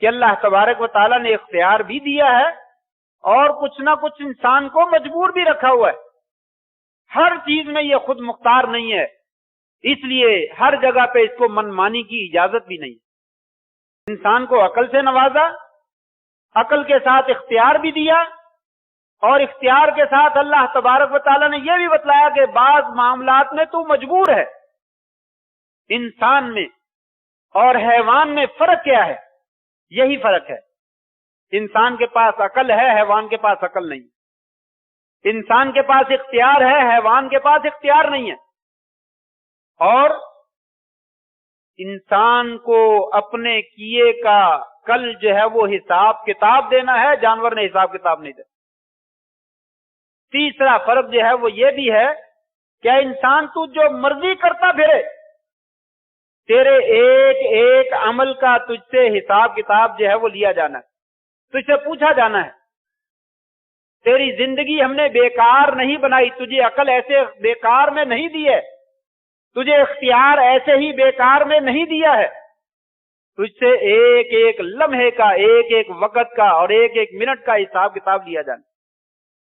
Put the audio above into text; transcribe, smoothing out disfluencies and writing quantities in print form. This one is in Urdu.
کہ اللہ تبارک و تعالیٰ نے اختیار بھی دیا ہے اور کچھ نہ کچھ انسان کو مجبور بھی رکھا ہوا ہے. ہر چیز میں یہ خود مختار نہیں ہے، اس لیے ہر جگہ پہ اس کو منمانی کی اجازت بھی نہیں. انسان کو عقل سے نوازا، عقل کے ساتھ اختیار بھی دیا، اور اختیار کے ساتھ اللہ تبارک و تعالیٰ نے یہ بھی بتلایا کہ بعض معاملات میں تو مجبور ہے. انسان میں اور حیوان میں فرق کیا ہے؟ یہی فرق ہے. انسان کے پاس عقل ہے، حیوان کے پاس عقل نہیں. انسان کے پاس اختیار ہے، حیوان کے پاس اختیار نہیں ہے. اور انسان کو اپنے کیے کا کل جو ہے وہ حساب کتاب دینا ہے، جانور نے حساب کتاب نہیں دینا. تیسرا فرق جو ہے وہ یہ بھی ہے کہ انسان تو جو مرضی کرتا پھرے، تیرے ایک ایک عمل کا تجھ سے حساب کتاب جو ہے وہ لیا جانا ہے، تجھ سے پوچھا جانا ہے. تیری زندگی ہم نے بیکار نہیں بنائی، تجھے عقل ایسے بیکار میں نہیں دی ہے، تجھے اختیار ایسے ہی بیکار میں نہیں دیا ہے. تجھ سے ایک ایک لمحے کا، ایک ایک وقت کا اور ایک ایک منٹ کا حساب کتاب لیا جانا.